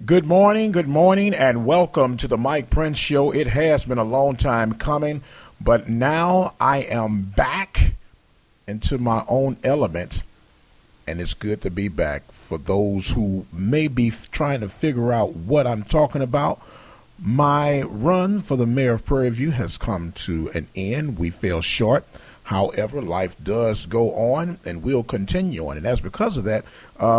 Good morning, and welcome to the Mike Prince Show. It has been a long time coming, but now I am back into my own element, and it's good to be back. For those who may be trying to figure out what I'm talking about, my run for the mayor of Prairie View has come to an end. We fell short. However, life does go on, and we'll continue on. And that's because of that,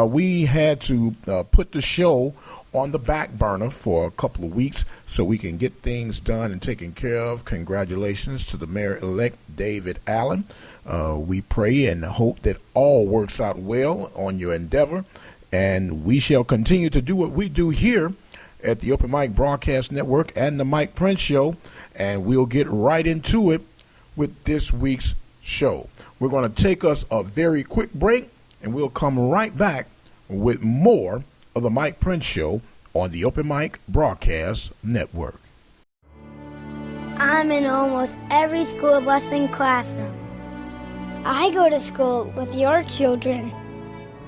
we had to put the show on the back burner for a couple of weeks so we can get things done and taken care of. Congratulations to the mayor-elect, David Allen. We pray and hope that all works out well on your endeavor, and we shall continue to do what we do here at the Open Mic Broadcast Network and the Mike Prince Show, and we'll get right into it with this week's show. We're going to take us a very quick break, and we'll come right back with more of the Mike Prince Show on the Open Mic Broadcast Network. I'm in almost every school bus and classroom. I go to school with your children.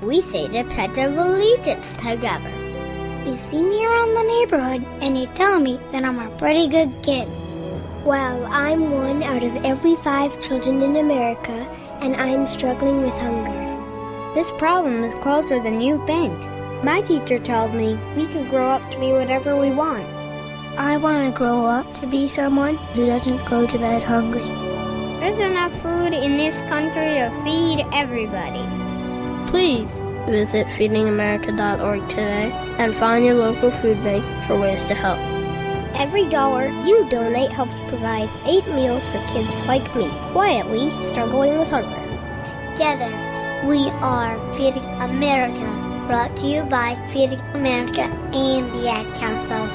We say the Pledge of Allegiance together. You see me around the neighborhood and you tell me that I'm a pretty good kid. Well, I'm one out of every 5 children in America, and I'm struggling with hunger. This problem is closer than you think. My teacher tells me we can grow up to be whatever we want. I want to grow up to be someone who doesn't go to bed hungry. There's enough food in this country to feed everybody. Please visit feedingamerica.org today and find your local food bank for ways to help. Every dollar you donate helps provide 8 meals for kids like me, quietly struggling with hunger. Together, we are Feeding America. Brought to you by Feeding America and the Ad Council.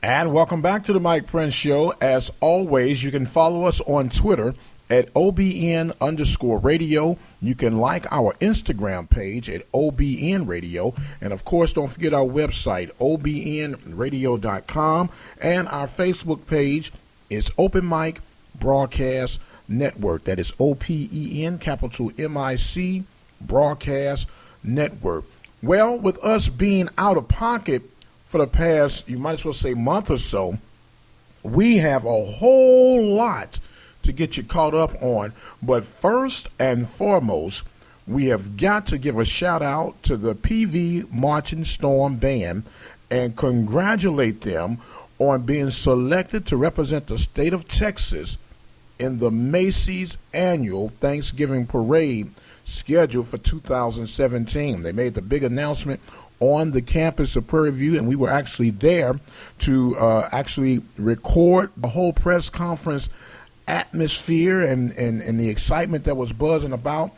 And welcome back to the Mike Prince Show. As always, you can follow us on Twitter at obn_radio. You can like our Instagram page at obn-radio. And, of course, don't forget our website, obn-radio.com. And our Facebook page is Open Mic Broadcast Network. That is OPEN, capital MIC, Broadcast Network. Well, with us being out of pocket for the past, you might as well say, month or so, we have a whole lot to get you caught up on. But first and foremost, we have got to give a shout out to the PV Marching Storm Band and congratulate them on being selected to represent the state of Texas in the Macy's annual Thanksgiving Parade scheduled for 2017. They made the big announcement on the campus of Prairie View, and we were actually there to actually record the whole press conference atmosphere and the excitement that was buzzing about.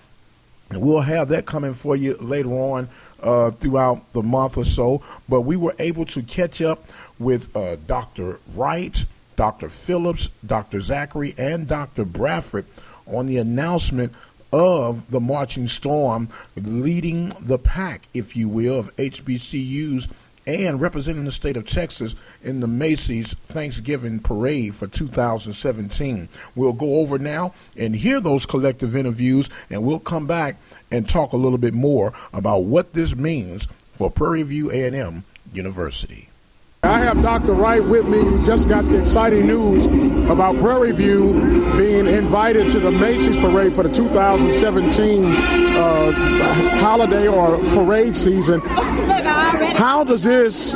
And we'll have that coming for you later on throughout the month or so. But we were able to catch up with Dr. Wright, Dr. Phillips, Dr. Zachary, and Dr. Bradford on the announcement of the Marching Storm leading the pack, if you will, of HBCUs and representing the state of Texas in the Macy's Thanksgiving Parade for 2017. We'll go over now and hear those collective interviews, and we'll come back and talk a little bit more about what this means for Prairie View A&M University. I have Dr. Wright with me, who just got the exciting news about Prairie View being invited to the Macy's Parade for the 2017 holiday or parade season. How does this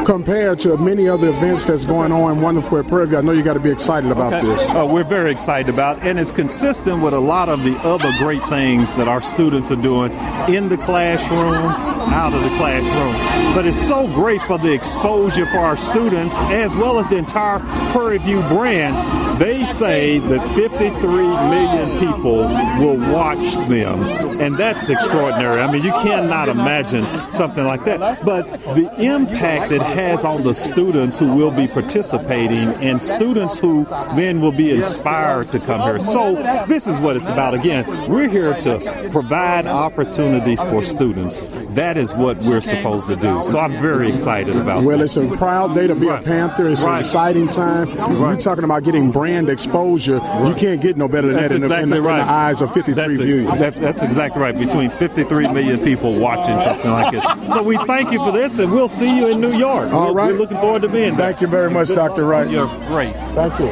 compare to many other events that's going on wonderful at Prairie View? I know you got to be excited about this. We're very excited about it, and it's consistent with a lot of the other great things that our students are doing in the classroom, out of the classroom. But it's so great for the exposure for our students as well as the entire Prairie View brand. They say that 53 million people will watch them, and that's extraordinary. I mean, you cannot imagine something like that. But the impact it has on the students who will be participating and students who then will be inspired to come here. So this is what it's about. Again, we're here to provide opportunities for students, that is what we're supposed to do. So I'm very excited about Well, that. it's a proud day to be a Panther. It's an exciting time. You're talking about getting brand exposure. You can't get no better than That's that in the eyes of 53 viewers. That's exactly right. Between 53 million people watching something like it. So we thank you for this, and we'll see you in New York. All right. We're looking forward to being there. Thank you very much, Dr. Wright. You're great. Thank you.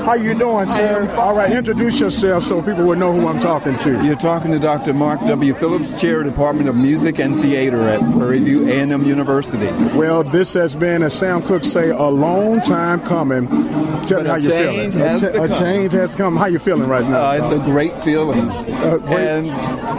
How you doing, sir? All right, introduce yourself so people would know who I'm talking to. You're talking to Dr. Mark W. Phillips, Chair of the Department of Music and Theater at Prairie View A&M University. Well, this has been, as Sam Cooke say, a long time coming. Tell me how you're feeling. A change has come. How you feeling right now? It's a great feeling. And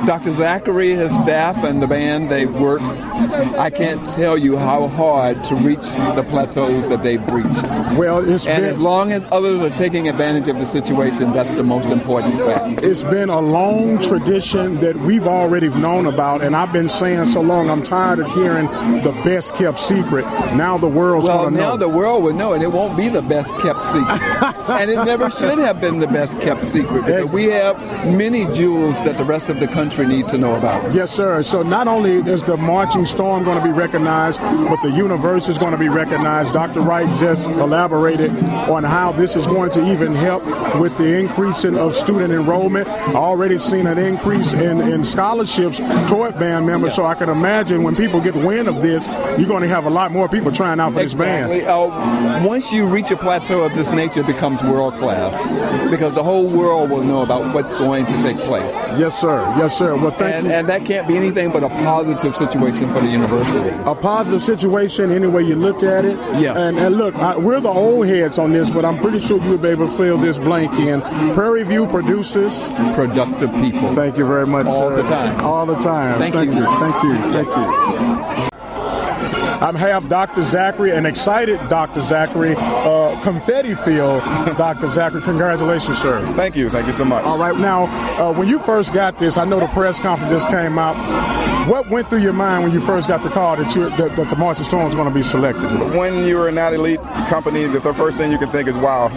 Dr. Zachary, his staff, and the band, they work. I can't tell you how hard to reach the plateaus that they've reached. Well, as long as others are taking advantage of the situation, that's the most important fact. It's been a long tradition that we've already known about, and I've been saying so long, I'm tired of hearing the best kept secret. Now the world's going to know. Well, now the world will know, and it won't be the best kept secret. And it never should have been the best kept secret, because we have many jewels that the rest of the country need to know about. Yes, sir. So not only is the Marching Storm going to be recognized, but the universe is going to be recognized. Dr. Wright just elaborated on how this is going to even help with the increase of student enrollment. I already seen an increase in scholarships toward band members, yes. So I can imagine when people get wind of this, you're going to have a lot more people trying out for this band. Once you reach a plateau of this nature, it becomes world class, because the whole world will know about what's going to take place. Yes, sir. Yes, sir. Well, thank you. And that can't be anything but a positive situation for the university. A positive situation, any way you look at it. Yes. And look, we're the old heads on this, but I'm pretty sure you'll be able to fill this blank in. Prairie View produces productive people. Thank you very much, all sir. The time. All the time. Thank you. Thank you. Thank you. I have Dr. Zachary, an excited Dr. Zachary, confetti-filled Dr. Zachary. Congratulations, sir. Thank you. Thank you so much. All right. Now, when you first got this, I know the press conference just came out. What went through your mind when you first got the call that the Marching Storm is going to be selected? When you're in that elite company, the first thing you can think is, wow,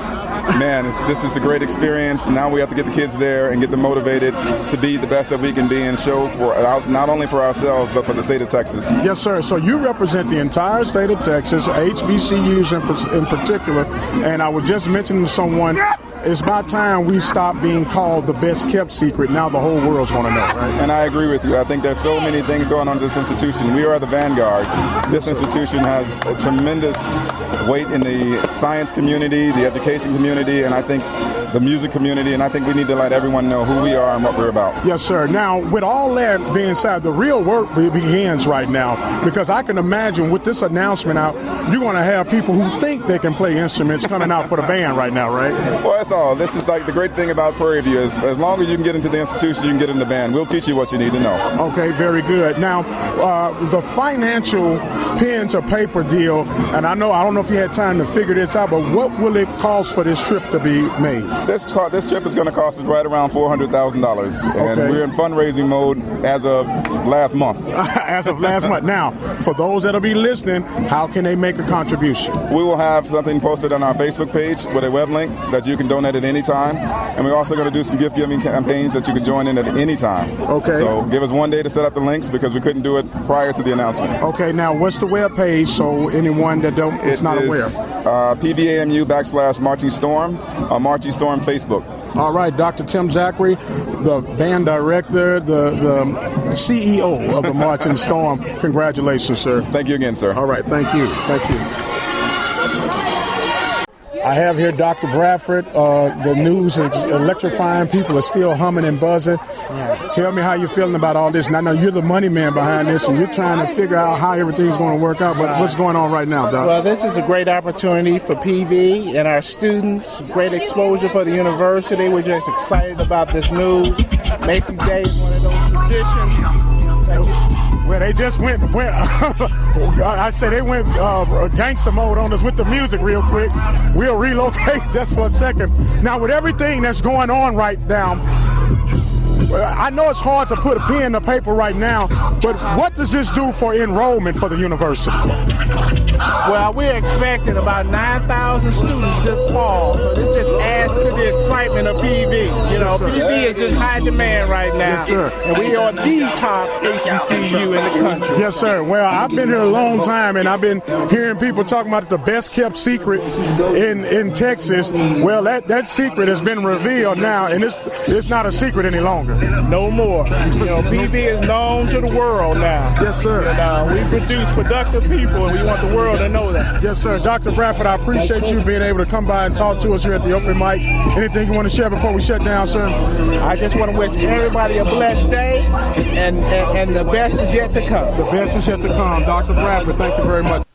man, this is a great experience. Now we have to get the kids there and get them motivated to be the best that we can be and show for not only for ourselves, but for the state of Texas. Yes, sir. So you represent the entire state of Texas, HBCUs in particular, and I was just mentioning to someone, it's about time we stop being called the best kept secret. Now the whole world's going to know, right? And I agree with you. I think there's so many things going on in this institution. We are the vanguard. This institution has a tremendous weight in the science community, the education community, and I think the music community, and I think we need to let everyone know who we are and what we're about. Yes, sir. Now, with all that being said, the real work begins right now, because I can imagine with this announcement out, you're going to have people who think they can play instruments coming out for the band right now, right? Well, that's all. This is like the great thing about Prairie View is as long as you can get into the institution, you can get in the band. We'll teach you what you need to know. Okay, very good. Now, the financial pen to paper deal, and I don't know if you had time to figure this out, but what will it cost for this trip to be made? This trip is going to cost us right around $400,000, and we're in fundraising mode as of last month. As of last month. Now, for those that'll be listening, how can they make a contribution? We will have something posted on our Facebook page with a web link that you can donate at any time, and we're also going to do some gift-giving campaigns that you can join in at any time. Okay. So give us one day to set up the links because we couldn't do it prior to the announcement. Okay. Now, what's the web page so anyone that is not aware? pvamu-Marching Storm, Marching Storm Facebook. All right, Dr. Tim Zachary, the band director, the CEO of the Marching Storm. Congratulations, sir. Thank you again, sir. All right, thank you. Thank you. I have here Dr. Bradford. The news is electrifying. People are still humming and buzzing. Yeah. Tell me how you're feeling about all this. And I know you're the money man behind this, and you're trying to figure out how everything's going to work out. But what's going on right now, Doc? Well, this is a great opportunity for PV and our students. Great exposure for the university. We're just excited about this news. Macy Day is one of those traditions. Well, they just went I say they went gangster mode on us with the music real quick. We'll relocate just for a second. Now, with everything that's going on right now, I know it's hard to put a pen to paper right now, but what does this do for enrollment for the university? Well, we're expecting about 9,000 students this fall, so this just adds to the excitement of PV. You know, PV is just high demand right now. Yes, sir. And we are the top HBCU in the country. Yes, sir. Well, I've been here a long time, and I've been hearing people talking about the best kept secret in Texas. Well, that secret has been revealed now, and it's not a secret any longer. No more. You know, PV is known to the world now. Yes, sir. And we produce productive people, and we want the world to know that. Yes, sir. Dr. Bradford, I appreciate you being able to come by and talk to us here at the open mic. Anything you want to share before we shut down, sir? I just want to wish everybody a blessed day, and the best is yet to come. The best is yet to come. Dr. Bradford, thank you very much.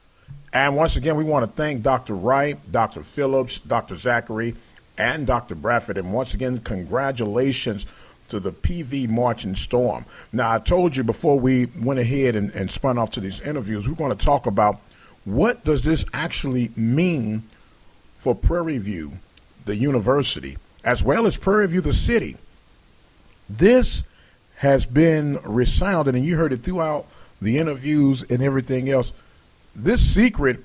And once again, we want to thank Dr. Wright, Dr. Phillips, Dr. Zachary, and Dr. Bradford. And once again, congratulations to the PV Marching Storm. Now, I told you before we went ahead and spun off to these interviews, we're going to talk about what does this actually mean for Prairie View, the university, as well as Prairie View, the city. This has been resounded, and you heard it throughout the interviews and everything else. This secret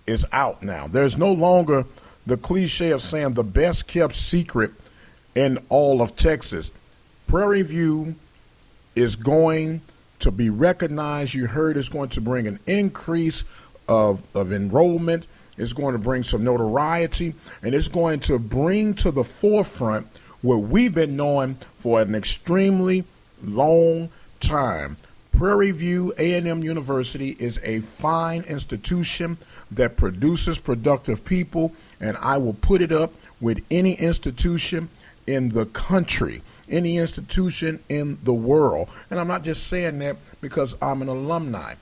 is out now. There's no longer the cliche of saying the best kept secret in all of Texas. Prairie View is going to be recognized. You heard it's going to bring an increase of enrollment. It's going to bring some notoriety, and it's going to bring to the forefront what we've been knowing for an extremely long time. Prairie View A&M University is a fine institution that produces productive people, and I will put it up with any institution in the country, any institution in the world. And I'm not just saying that because I'm an alumni.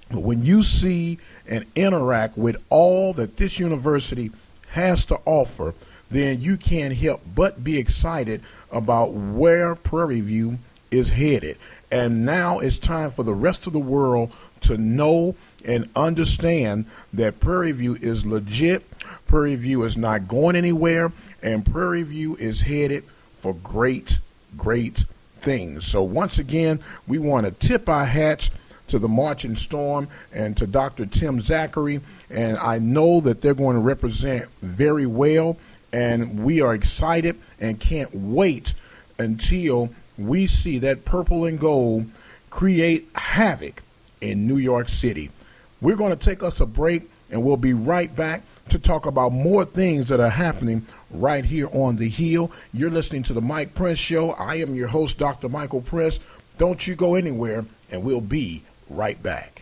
But when you see and interact with all that this university has to offer, then you can't help but be excited about where Prairie View is headed. And now it's time for the rest of the world to know and understand that Prairie View is legit, Prairie View is not going anywhere, and Prairie View is headed for great, great things. So once again, we want to tip our hats to the Marching Storm and to Dr. Tim Zachary, and I know that they're going to represent very well, and we are excited and can't wait until we see that purple and gold create havoc in New York City. We're going to take us a break, and we'll be right back to talk about more things that are happening right here on the Hill. You're listening to the Mike Prince Show. I am your host, Dr. Michael Prince. Don't you go anywhere, and we'll be right back.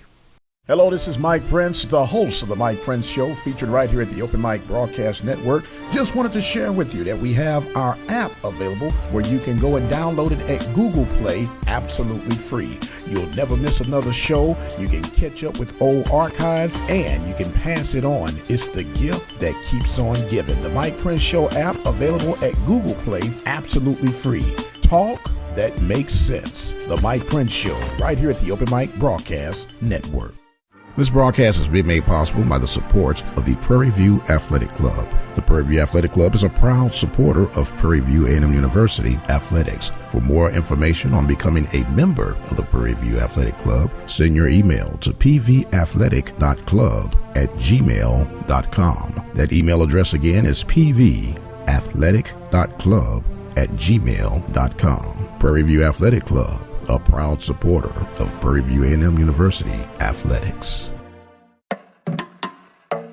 Hello, this is Mike Prince, the host of the Mike Prince Show, featured right here at the Open Mic Broadcast Network. Just wanted to share with you that we have our app available where you can go and download it at Google Play absolutely free. You'll never miss another show. You can catch up with old archives, and you can pass it on. It's the gift that keeps on giving. The Mike Prince Show app available at Google Play absolutely free. Talk that makes sense. The Mike Prince Show, right here at the Open Mic Broadcast Network. This broadcast has been made possible by the support of the Prairie View Athletic Club. The Prairie View Athletic Club is a proud supporter of Prairie View A&M University athletics. For more information on becoming a member of the Prairie View Athletic Club, send your email to pvathletic.club@gmail.com. That email address again is pvathletic.club@gmail.com. Prairie View Athletic Club, a proud supporter of Prairie View A&M University athletics.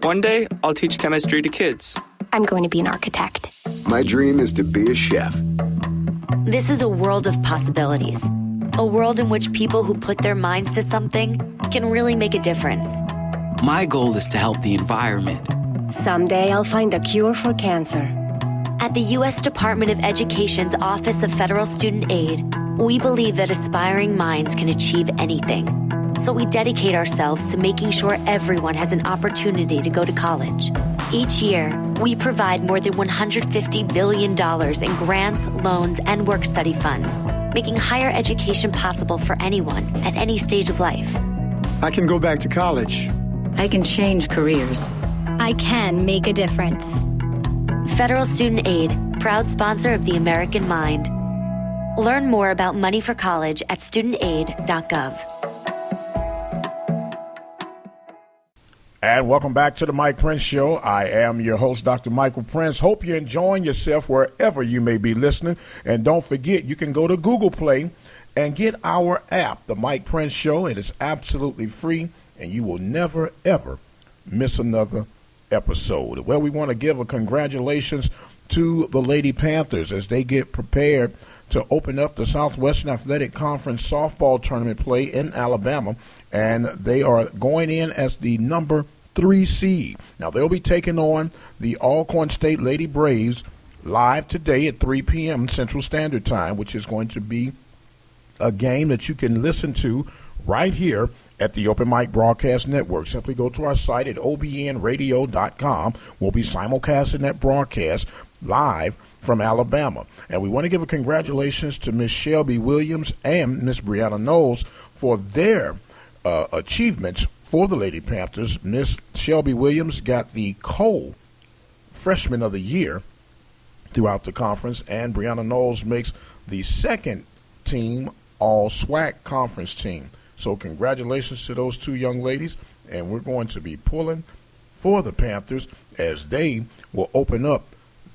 One day, I'll teach chemistry to kids. I'm going to be an architect. My dream is to be a chef. This is a world of possibilities. A world in which people who put their minds to something can really make a difference. My goal is to help the environment. Someday, I'll find a cure for cancer. At the U.S. Department of Education's Office of Federal Student Aid, we believe that aspiring minds can achieve anything. So we dedicate ourselves to making sure everyone has an opportunity to go to college. Each year, we provide more than $150 billion in grants, loans, and work-study funds, making higher education possible for anyone at any stage of life. I can go back to college. I can change careers. I can make a difference. Federal Student Aid, proud sponsor of the American Mind. Learn more about money for college at studentaid.gov. And welcome back to the Mike Prince Show. I am your host, Dr. Michael Prince. Hope you're enjoying yourself wherever you may be listening. And don't forget, you can go to Google Play and get our app, The Mike Prince Show. It is absolutely free, and you will never, ever miss another episode. Well, we want to give a congratulations to the Lady Panthers as they get prepared to open up the Southwestern Athletic Conference softball tournament play in Alabama, and they are going in as the number 3 seed. Now, they'll be taking on the Alcorn State Lady Braves live today at 3 p.m. Central Standard Time, which is going to be a game that you can listen to right here at the Open Mic Broadcast Network. Simply go to our site at obn-radio.com. We'll be simulcasting that broadcast live from Alabama. And we want to give a congratulations to Miss Shelby Williams and Miss Brianna Knowles for their achievements for the Lady Panthers. Miss Shelby Williams got the co-freshman of the year throughout the conference, and Brianna Knowles makes the second team all SWAC conference team. So congratulations to those two young ladies, and we're going to be pulling for the Panthers as they will open up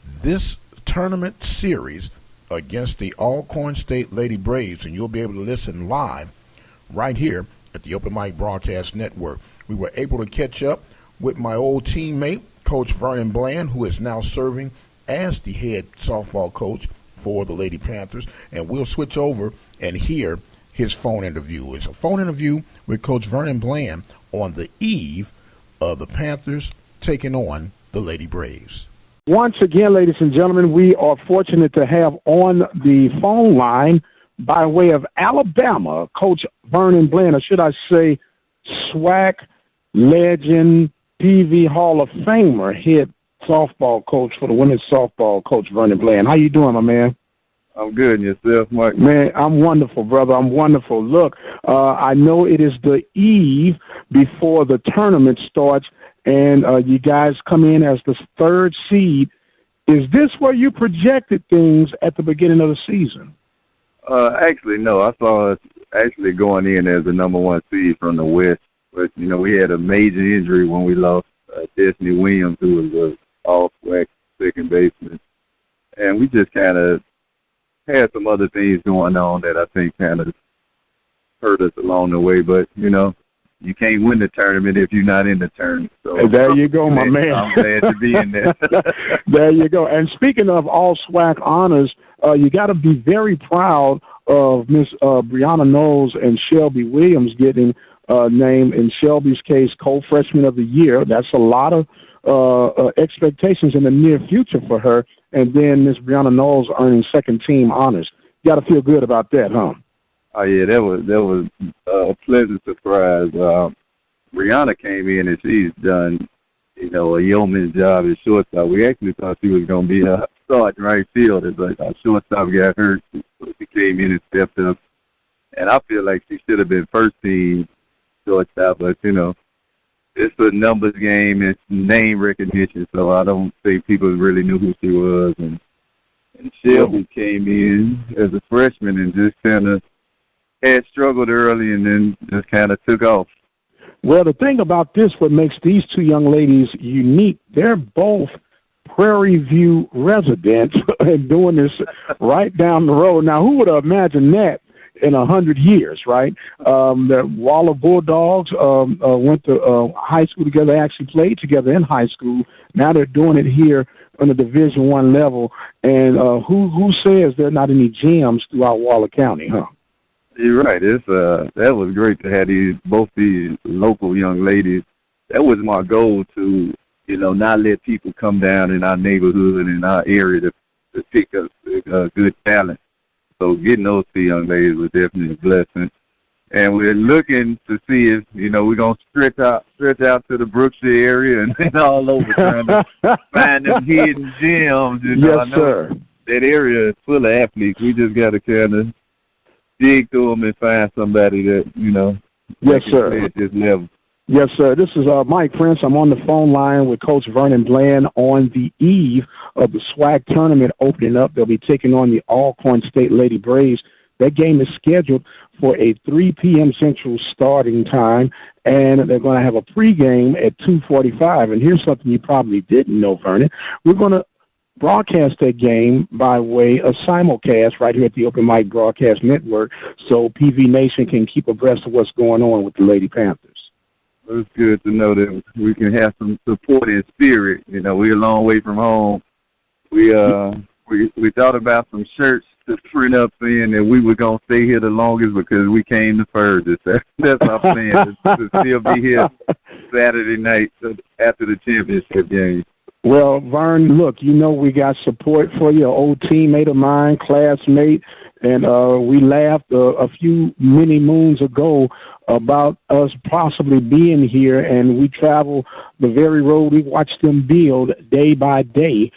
this tournament series against the Alcorn State Lady Braves, and you'll be able to listen live right here at the Open Mic Broadcast Network. We were able to catch up with my old teammate, Coach Vernon Bland, who is now serving as the head softball coach for the Lady Panthers, and we'll switch over and hear his phone interview. It's a phone interview with Coach Vernon Bland on the eve of the Panthers taking on the Lady Braves. Once again, ladies and gentlemen, we are fortunate to have on the phone line by way of Alabama, Coach Vernon Bland, or should I say SWAC legend, PV Hall of Famer, head softball coach for the women's softball, Coach Vernon Bland. How you doing, my man? I'm good. And yourself, Mike? Man, I'm wonderful, brother. I'm wonderful. Look, I know it is the eve before the tournament starts, and you guys come in as the 3rd seed. Is this where you projected things at the beginning of the season? Actually, no. I saw us actually going in as the number 1 seed from the West. But, you know, we had a major injury when we lost Destiny Williams, who was an all-SWAC second baseman. And we just kind of had some other things going on that I think kind of hurt us along the way. But, you know, you can't win the tournament if you're not in the tournament. So there you go, my man. I'm glad to be in there. There you go. And speaking of all SWAC honors, you got to be very proud of Miss Brianna Knowles and Shelby Williams getting named, in Shelby's case, co-freshman of the year. That's a lot of expectations in the near future for her. And then Miss Brianna Knowles earning second team honors. You got to feel good about that, huh? Oh yeah, that was a pleasant surprise. Brianna came in and she's done, you know, a yeoman's job at shortstop. We actually thought she was going to be a start in right field. It's like our shortstop got hurt, so she came in and stepped up. And I feel like she should have been first team shortstop, but you know, it's a numbers game. It's name recognition, so I don't think people really knew who she was. And Shelby came in as a freshman and just kind of had struggled early and then just kind of took off. Well, the thing about this, what makes these two young ladies unique, they're both Prairie View residents and doing this right down the road. Now, who would have imagined that in 100 years, right? The Waller Bulldogs went to high school together. They actually played together in high school. Now they're doing it here on the Division I level. And who says there are not any gyms throughout Waller County, huh? You're right. That was great to have both these local young ladies. That was my goal to, you know, not let people come down in our neighborhood and in our area to pick up good talent. So getting those two young ladies was definitely a blessing. And we're looking to see if, you know, we're going to stretch out to the Brookshire area and all over trying to find them hidden gems. You know, yes, I know sir. That area is full of athletes. We just got to kind of dig through them and find somebody that, you know, yes, sir. At this level. Yes, sir. This is Mike Prince. I'm on the phone line with Coach Vernon Bland on the eve of the SWAC Tournament opening up. They'll be taking on the Alcorn State Lady Braves. That game is scheduled for a 3 p.m. Central starting time, and they're going to have a pregame at 2:45. And here's something you probably didn't know, Vernon. We're going to broadcast that game by way of simulcast right here at the Open Mic Broadcast Network, so PV Nation can keep abreast of what's going on with the Lady Panthers. It's good to know that we can have some support and spirit. You know, we're a long way from home. We thought about some shirts to print up in, and we were going to stay here the longest because we came the furthest. That's our plan, to still be here Saturday night after the championship game. Well, Vern, look, you know we got support for you, an old teammate of mine, classmate, and we laughed a few many moons ago about us possibly being here, and we travel the very road we watch them build day by day.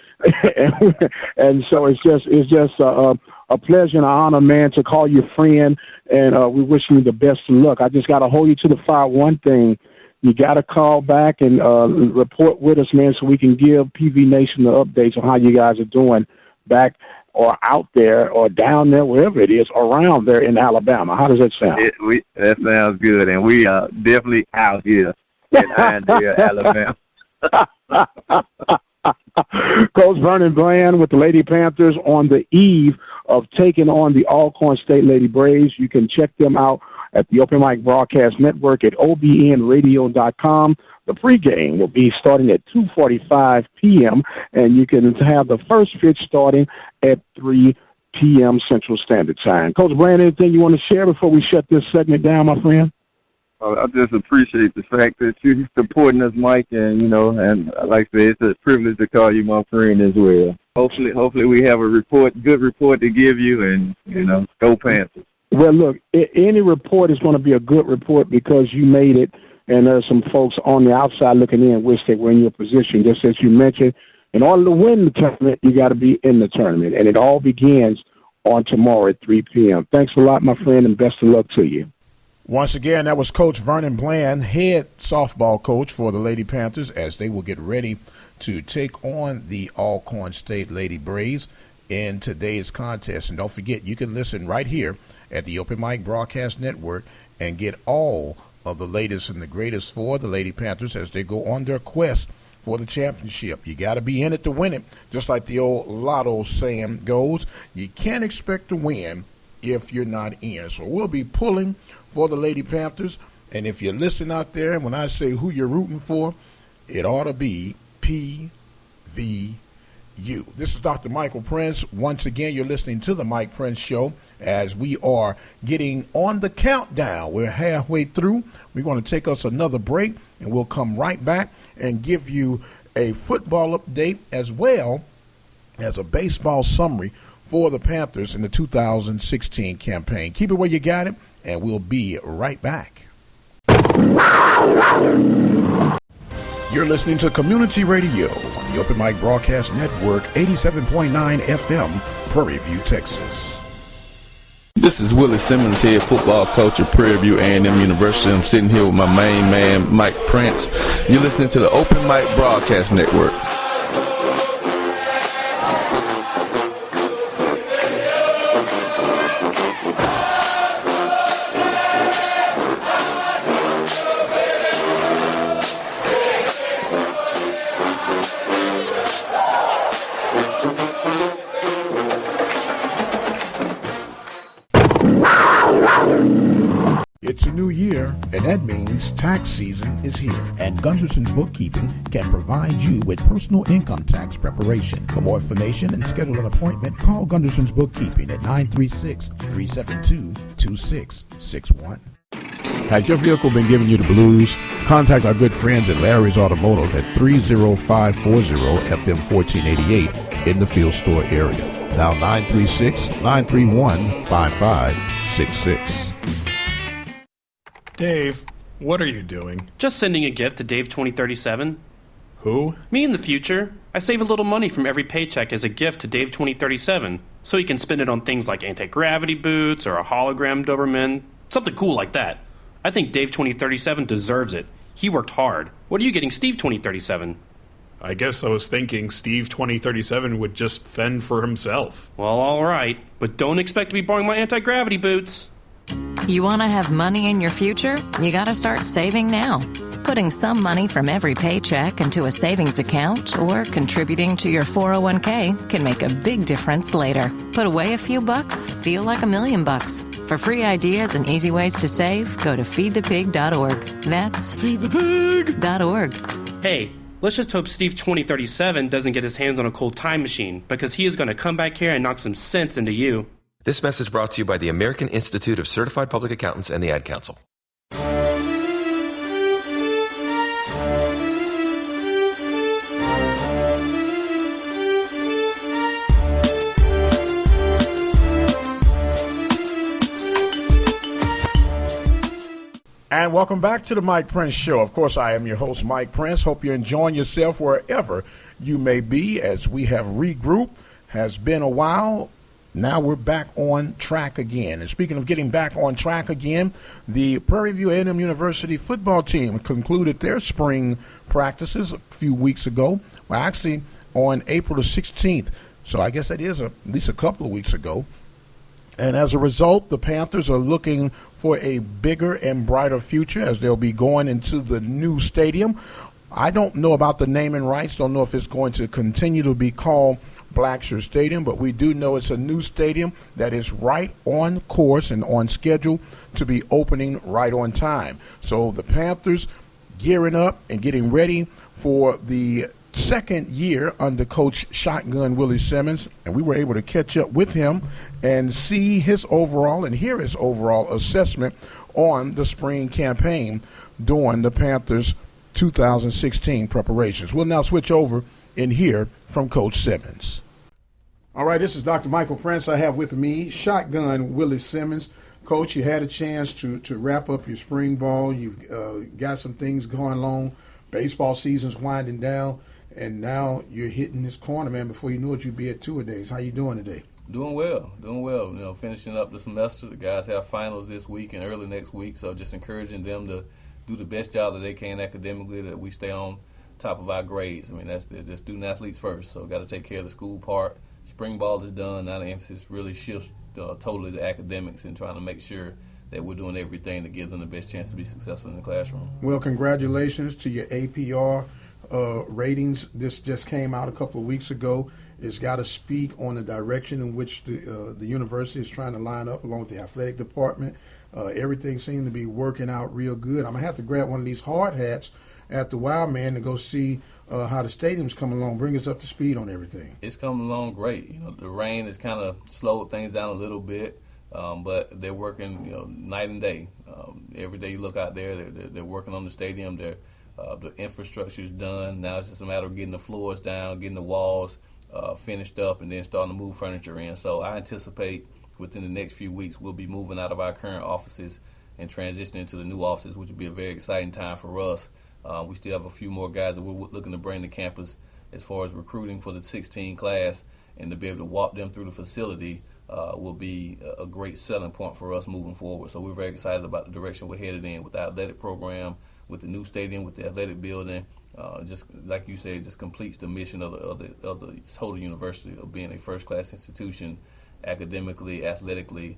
And so it's just a pleasure and an honor, man, to call you friend, and we wish you the best of luck. I just got to hold you to the fire one thing. You got to call back and report with us, man, so we can give PV Nation the updates on how you guys are doing back or out there or down there, wherever it is, around there in Alabama. How does that sound? That sounds good, and we are definitely out here in Irondale, Alabama. Coach Vernon Bland with the Lady Panthers on the eve of taking on the Alcorn State Lady Braves. You can check them out at the Open Mic Broadcast Network at obn-radio.com. The pregame will be starting at 2:45 p.m., and you can have the first pitch starting at 3 p.m. Central Standard Time. Coach Bland, anything you want to share before we shut this segment down, my friend? I just appreciate the fact that you're supporting us, Mike, and, you know, and like I said, it's a privilege to call you my friend as well. Hopefully we have a good report to give you, and, you know, go Panthers. Well, look, any report is going to be a good report because you made it, and there's some folks on the outside looking in wish they were in your position. Just as you mentioned, in order to win the tournament, you got to be in the tournament, and it all begins on tomorrow at 3 p.m. Thanks a lot, my friend, and best of luck to you. Once again, that was Coach Vernon Bland, head softball coach for the Lady Panthers, as they will get ready to take on the Alcorn State Lady Braves in today's contest. And don't forget, you can listen right here at the Open Mic Broadcast Network and get all of the latest and the greatest for the Lady Panthers as they go on their quest for the championship. You got to be in it to win it, just like the old lotto saying goes. You can't expect to win if you're not in. So we'll be pulling for the Lady Panthers, and if you're listening out there, and when I say who you're rooting for, it ought to be PVU. This is Dr. Michael Prince. Once again, you're listening to the Mike Prince Show as we are getting on the countdown. We're halfway through. We're going to take us another break, and we'll come right back and give you a football update as well as a baseball summary for the Panthers in the 2016 campaign. Keep it where you got it, and we'll be right back. You're listening to Community Radio on the Open Mic Broadcast Network, 87.9 FM, Prairie View, Texas. This is Willie Simmons here, football coach at Prairie View A&M University. I'm sitting here with my main man, Mike Prince. You're listening to the Open Mic Broadcast Network. It's a new year, and that means tax season is here, and Gunderson's Bookkeeping can provide you with personal income tax preparation. For more information and schedule an appointment, call Gunderson's Bookkeeping at 936-372-2661. Has your vehicle been giving you the blues? Contact our good friends at Larry's Automotive at 30540 FM 1488 in the Field Store area. Now 936-931-5566. Dave, what are you doing? Just sending a gift to Dave 2037. Who? Me in the future. I save a little money from every paycheck as a gift to Dave 2037, so he can spend it on things like anti-gravity boots or a hologram Doberman, something cool like that. I think Dave 2037 deserves it. He worked hard. What are you getting Steve 2037? I guess I was thinking Steve 2037 would just fend for himself. Well, all right, but don't expect to be borrowing my anti-gravity boots. You want to have money in your future? You got to start saving now. Putting some money from every paycheck into a savings account or contributing to your 401k can make a big difference later. Put away a few bucks, feel like $1 million. For free ideas and easy ways to save, go to feedthepig.org. That's feedthepig.org. Hey, let's just hope Steve 2037 doesn't get his hands on a cold time machine, because he is going to come back here and knock some sense into you. This message brought to you by the American Institute of Certified Public Accountants and the Ad Council. And welcome back to the Mike Prince Show. Of course, I am your host, Mike Prince. Hope you're enjoying yourself wherever you may be as we have regrouped. Has been a while. Now we're back on track again. And speaking of getting back on track again, the Prairie View A&M University football team concluded their spring practices a few weeks ago. Well, actually on April the 16th. So I guess that is at least a couple of weeks ago. And as a result, the Panthers are looking for a bigger and brighter future as they'll be going into the new stadium. I don't know about the naming rights. Don't know if it's going to continue to be called Blackshear Stadium, but we do know it's a new stadium that is right on course and on schedule to be opening right on time. So the Panthers gearing up and getting ready for the second year under Coach Shotgun Willie Simmons, and we were able to catch up with him and see his overall and hear his overall assessment on the spring campaign during the Panthers' 2016 preparations. We'll now switch over and hear from Coach Simmons. All right, this is Dr. Michael Prince. I have with me Shotgun Willie Simmons. Coach, you had a chance to wrap up your spring ball. You've got some things going on. Baseball season's winding down. And now you're hitting this corner, man. Before you know it, you'll be at two-a-days. How you doing today? Doing well. You know, finishing up the semester. The guys have finals this week and early next week, so just encouraging them to do the best job that they can academically, that we stay on top of our grades. I mean, that's just student athletes first, so got to take care of the school part. Spring ball is done. Now the emphasis really shifts totally to academics and trying to make sure that we're doing everything to give them the best chance to be successful in the classroom. Well, congratulations to your APR ratings. This just came out a couple of weeks ago. It's got to speak on the direction in which the university is trying to line up along with the athletic department. Everything seemed to be working out real good. I'm going to have to grab one of these hard hats at the Wild Man to go see how the stadium's coming along. Bring us up to speed on everything. It's coming along great. You know, the rain has kind of slowed things down a little bit, but they're working, night and day. Every day you look out there, they're working on the stadium. The infrastructure is done. Now it's just a matter of getting the floors down, getting the walls finished up, and then starting to move furniture in. So I anticipate within the next few weeks we'll be moving out of our current offices and transitioning to the new offices, which will be a very exciting time for us. We still have a few more guys that we're looking to bring to campus as far as recruiting for the 16 class, and to be able to walk them through the facility will be a great selling point for us moving forward. So we're very excited about the direction we're headed in with the athletic program, with the new stadium, with the athletic building. Just like you said, just completes the mission of the total university of being a first-class institution, academically, athletically,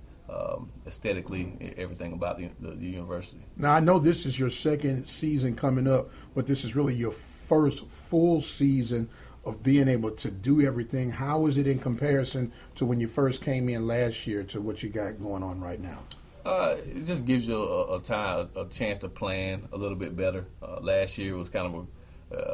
aesthetically, everything about the university. Now, I know this is your second season coming up, but this is really your first full season of being able to do everything. How is it in comparison to when you first came in last year to what you got going on right now? It just gives you a chance to plan a little bit better. Last year was kind of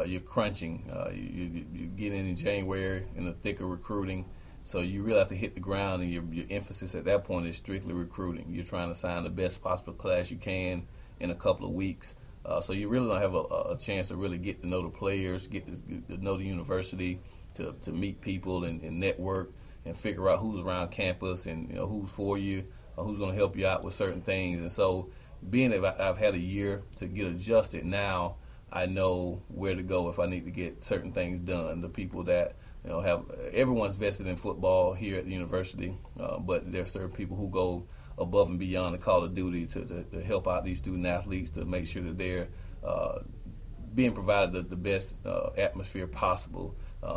you're crunching. You get in January in the thick of recruiting, so you really have to hit the ground, and your emphasis at that point is strictly recruiting. You're trying to sign the best possible class you can in a couple of weeks. So you really don't have a chance to really get to know the players, get to know the university, to meet people and network and figure out who's around campus and who's for you. Who's going to help you out with certain things. And so being that I've had a year to get adjusted, now I know where to go if I need to get certain things done. The people that everyone's vested in football here at the university, but there are certain people who go above and beyond the call of duty to help out these student athletes, to make sure that they're being provided the best atmosphere possible,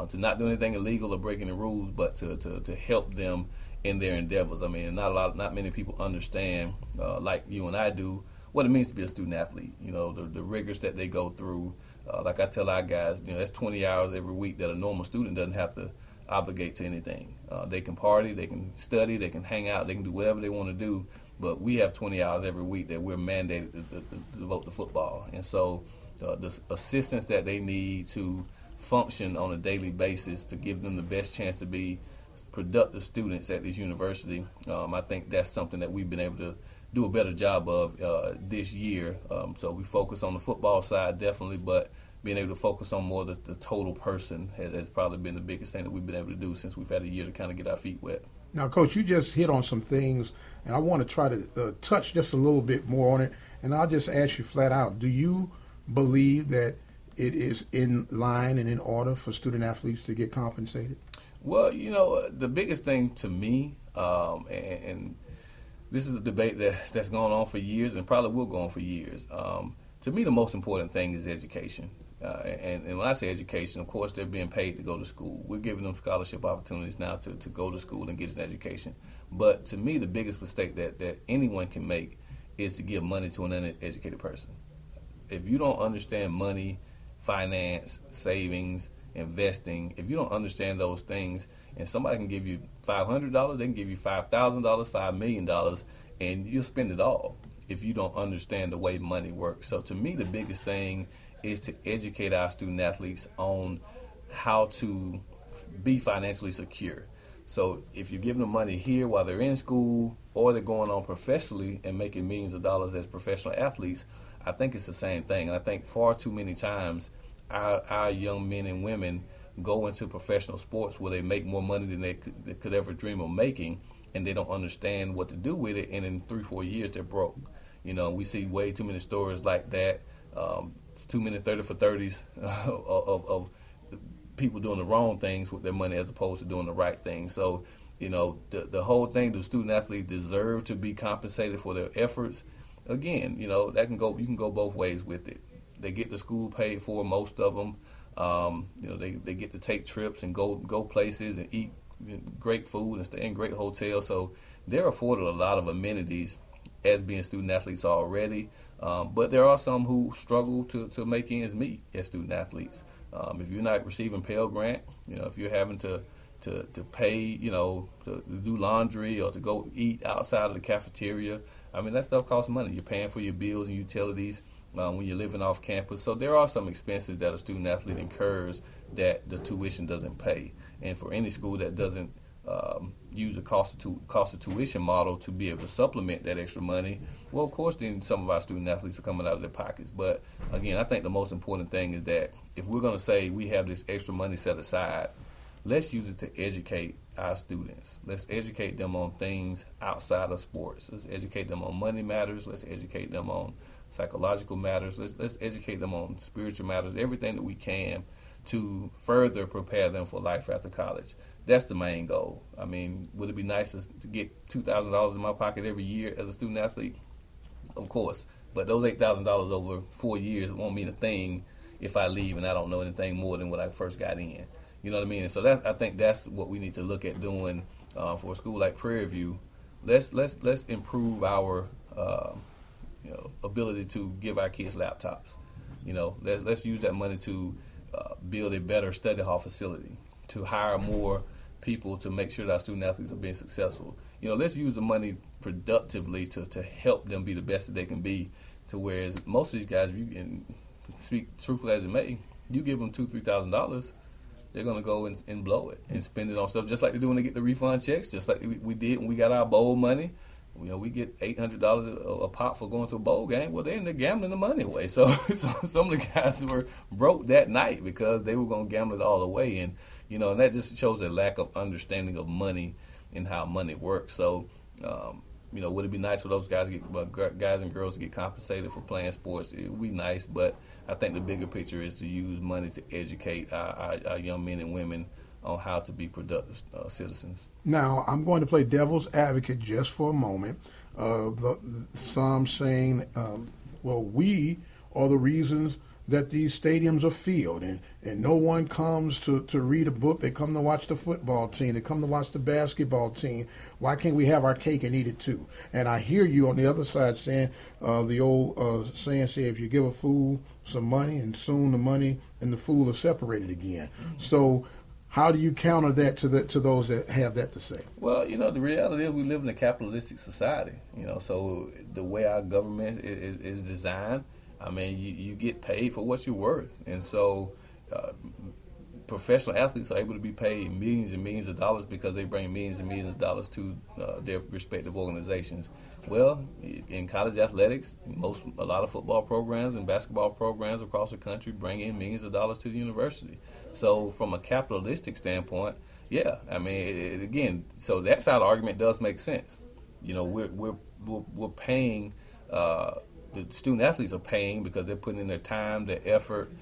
to not do anything illegal or breaking the rules, but to help them in their endeavors. I mean, not many people understand, like you and I do, what it means to be a student athlete. You know, the rigors that they go through. Like I tell our guys, you know, that's 20 hours every week that a normal student doesn't have to obligate to anything. They can party, they can study, they can hang out, they can do whatever they want to do. But we have 20 hours every week that we're mandated to devote to football. And so the assistance that they need to function on a daily basis to give them the best chance to be productive students at this university, I think that's something that we've been able to do a better job of this year. So we focus on the football side definitely, but being able to focus on more the total person has probably been the biggest thing that we've been able to do since we've had a year to kind of get our feet wet. Now, Coach, you just hit on some things, and I want to try to touch just a little bit more on it, and I'll just ask you flat out, do you believe that it is in line and in order for student athletes to get compensated? Well, you know, the biggest thing to me, and this is a debate that's gone on for years and probably will go on for years. To me, the most important thing is education. And when I say education, of course, they're being paid to go to school. We're giving them scholarship opportunities now to go to school and get an education. But to me, the biggest mistake that anyone can make is to give money to an uneducated person. If you don't understand money, finance, savings, investing, if you don't understand those things, and somebody can give you $500, they can give you $5,000, $5 million, and you'll spend it all if you don't understand the way money works. So to me, the biggest thing is to educate our student athletes on how to be financially secure. So if you're giving them money here while they're in school, or they're going on professionally and making millions of dollars as professional athletes, I think it's the same thing. And I think far too many times our young men and women go into professional sports where they make more money than they could ever dream of making, and they don't understand what to do with it, and in 3-4 years they're broke. You know, we see way too many stories like that. Too many 30 for 30s of people doing the wrong things with their money as opposed to doing the right thing. So, you know, the whole thing, do student athletes deserve to be compensated for their efforts? Again, you know, you can go both ways with it. They get the school paid for, most of them. You know, they get to take trips and go places and eat great food and stay in great hotels. So they're afforded a lot of amenities as being student athletes already. But there are some who struggle to make ends meet as student athletes. If you're not receiving Pell Grant, you know, if you're having to pay, you know, to do laundry or to go eat outside of the cafeteria, I mean, that stuff costs money. You're paying for your bills and utilities when you're living off campus. So there are some expenses that a student athlete incurs that the tuition doesn't pay. And for any school that doesn't use the cost of tuition model to be able to supplement that extra money, well, of course, then some of our student athletes are coming out of their pockets. But again, I think the most important thing is that if we're going to say we have this extra money set aside, let's use it to educate our students. Let's educate them on things outside of sports. Let's educate them on money matters. Let's educate them on psychological matters. Let's educate them on spiritual matters, everything that we can to further prepare them for life after college. That's the main goal. I mean, would it be nice to get $2,000 in my pocket every year as a student athlete? Of course. But those $8,000 over 4 years won't mean a thing if I leave and I don't know anything more than what I first got in. You know what I mean? And so I think that's what we need to look at doing for a school like Prairie View. Let's improve our ability to give our kids laptops. You know, let's use that money to build a better study hall facility, to hire more people to make sure that our student athletes are being successful. You know, let's use the money productively to help them be the best that they can be. To whereas most of these guys, if you can speak truthfully as it may, you give them $2,000-$3,000, they're going to go and blow it and spend it on stuff just like they do when they get the refund checks, just like we did when we got our bowl money. You know, we get $800 a pop for going to a bowl game. Well, they're gambling the money away. So some of the guys were broke that night because they were going to gamble it all away. And, you know, and that just shows a lack of understanding of money and how money works. So, you know, would it be nice for those guys and girls to get compensated for playing sports? It would be nice, but I think the bigger picture is to use money to educate our young men and women on how to be productive citizens. Now, I'm going to play devil's advocate just for a moment. Some saying, well, we are the reasons that these stadiums are filled and no one comes to read a book. They come to watch the football team. They come to watch the basketball team. Why can't we have our cake and eat it too? And I hear you on the other side saying, the old saying, say, if you give a fool some money and soon the money and the fool are separated again. So how do you counter that to those that have that to say? Well, the reality is we live in a capitalistic society, so the way our government is designed, I mean, you get paid for what you're worth. And so professional athletes are able to be paid millions and millions of dollars because they bring millions and millions of dollars to their respective organizations. Well, in college athletics, a lot of football programs and basketball programs across the country bring in millions of dollars to the university. So from a capitalistic standpoint, yeah, I mean, again, so that side of the argument does make sense. We're paying. The student athletes are paying because they're putting in their time, their effort,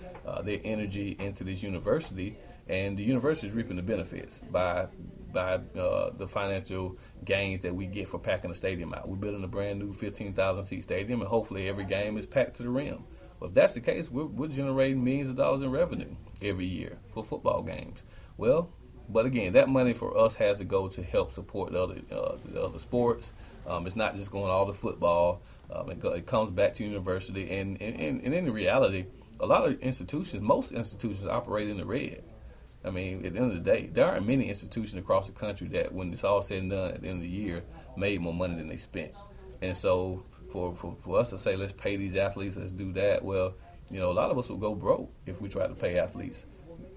their energy into this university, and the university is reaping the benefits by the financial gains that we get for packing the stadium out. We're building a brand new 15,000 seat stadium, and hopefully every game is packed to the rim. Well, if that's the case, we're generating millions of dollars in revenue every year for football games. Well, but again, that money for us has to go to help support the other sports. It's not just going all to football. It comes back to university, and in reality, a lot of institutions, most institutions operate in the red. I mean, at the end of the day, there aren't many institutions across the country that, when it's all said and done at the end of the year, made more money than they spent. And so for us to say, let's pay these athletes, let's do that, well, a lot of us will go broke if we try to pay athletes.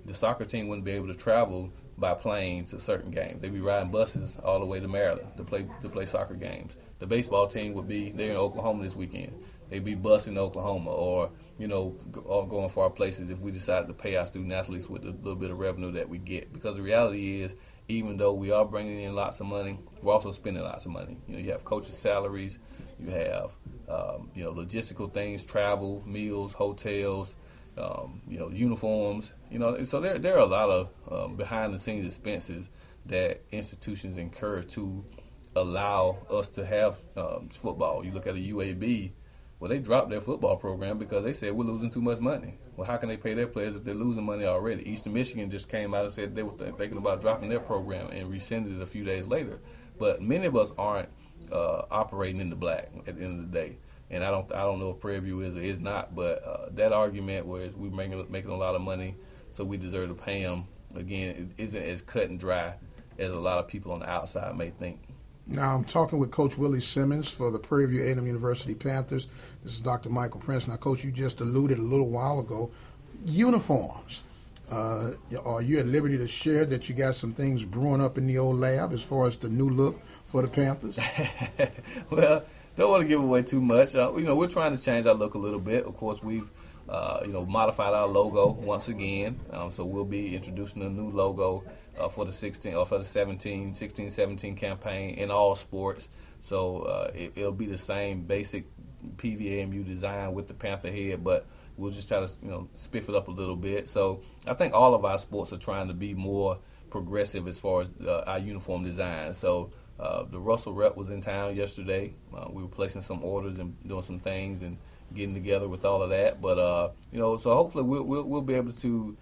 The soccer team wouldn't be able to travel by plane to certain games. They'd be riding buses all the way to Maryland to play soccer games. The baseball team would be there in Oklahoma this weekend. They'd be busing to Oklahoma or going far places if we decided to pay our student athletes with a little bit of revenue that we get. Because the reality is, even though we are bringing in lots of money, we're also spending lots of money. You have coaches' salaries, you have logistical things, travel, meals, hotels, uniforms. So there are a lot of behind-the-scenes expenses that institutions incur to allow us to have football. You look at a UAB, well, they dropped their football program because they said we're losing too much money. Well, how can they pay their players if they're losing money already? Eastern Michigan just came out and said they were thinking about dropping their program and rescinded it a few days later. But many of us aren't operating in the black at the end of the day. And I don't know if Prairie View is or is not, but that argument where we're making a lot of money, so we deserve to pay them, again, it isn't as cut and dry as a lot of people on the outside may think. Now, I'm talking with Coach Willie Simmons for the Prairie View A&M University Panthers. This is Dr. Michael Prince. Now, Coach, you just alluded a little while ago, uniforms. Are you at liberty to share that you got some things brewing up in the old lab as far as the new look for the Panthers? Well, don't want to give away too much. We're trying to change our look a little bit. Of course, we've modified our logo once again. So we'll be introducing a new logo for the 16-17 campaign in all sports. So it'll be the same basic PVAMU design with the Panther head, but we'll just try to spiff it up a little bit. So I think all of our sports are trying to be more progressive as far as our uniform design. So the Russell rep was in town yesterday. We were placing some orders and doing some things and getting together with all of that. But so hopefully we'll be able to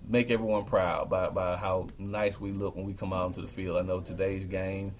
make everyone proud by how nice we look when we come out into the field. I know today's game,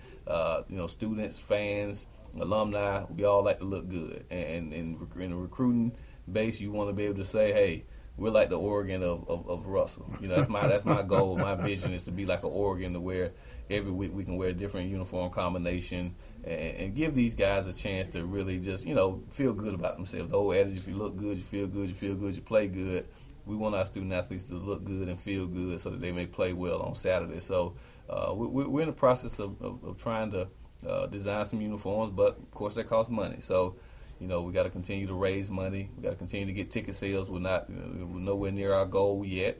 students, fans, alumni, we all like to look good. And in the recruiting base, you want to be able to say, hey, we're like the Oregon of Russell. That's my goal. My vision is to be like an Oregon, to where every week we can wear a different uniform combination and give these guys a chance to really just, feel good about themselves. The whole adage, if you look good, you feel good, you play good. We want our student athletes to look good and feel good so that they may play well on Saturday. So we're in the process of trying to design some uniforms, but of course that costs money. So we got to continue to raise money. We got to continue to get ticket sales. We're nowhere near our goal yet.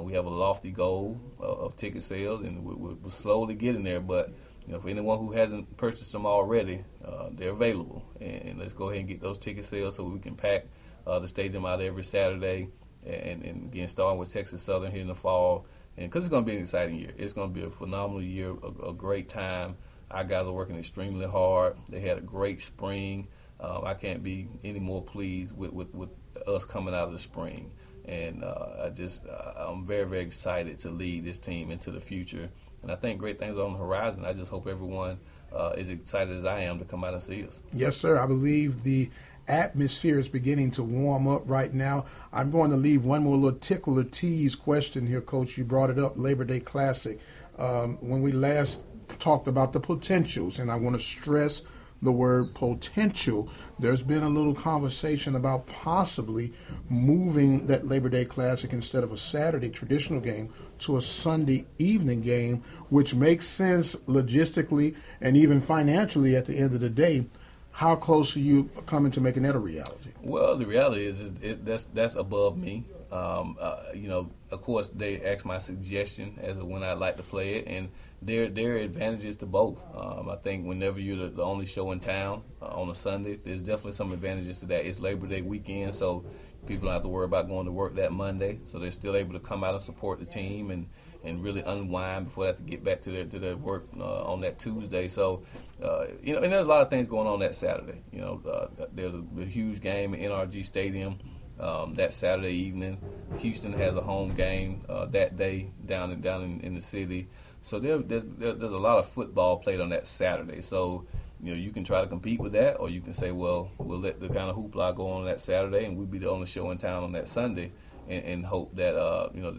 We have a lofty goal of ticket sales, and we're slowly getting there. But for anyone who hasn't purchased them already, they're available. And let's go ahead and get those ticket sales so we can pack the stadium out every Saturday, and again, starting with Texas Southern here in the fall. And because it's going to be an exciting year. It's going to be a phenomenal year, a great time. Our guys are working extremely hard. They had a great spring. I can't be any more pleased with us coming out of the spring. And I'm very, very excited to lead this team into the future. And I think great things are on the horizon. I just hope everyone is excited as I am to come out and see us. Yes, sir. I believe the atmosphere is beginning to warm up right now. I'm going to leave one more little tickler tease question here, Coach. You brought it up, Labor Day Classic. When we last talked about the potentials, and I want to stress the word potential, there's been a little conversation about possibly moving that Labor Day Classic instead of a Saturday traditional game to a Sunday evening game, which makes sense logistically and even financially at the end of the day. How close are you coming to making that a reality? Well, the reality is that's above me. Of course, they asked my suggestion as to when I'd like to play it, and there are advantages to both. I think whenever you're the only show in town on a Sunday, there's definitely some advantages to that. It's Labor Day weekend, so people don't have to worry about going to work that Monday, so they're still able to come out and support the team and really unwind before they have to get back to their work on that Tuesday. So, and there's a lot of things going on that Saturday. There's a huge game in NRG Stadium that Saturday evening. Houston has a home game that day down in the city. So there's a lot of football played on that Saturday. So, you can try to compete with that, or you can say, well, we'll let the kind of hoopla go on that Saturday, and we'll be the only show in town on that Sunday, and hope that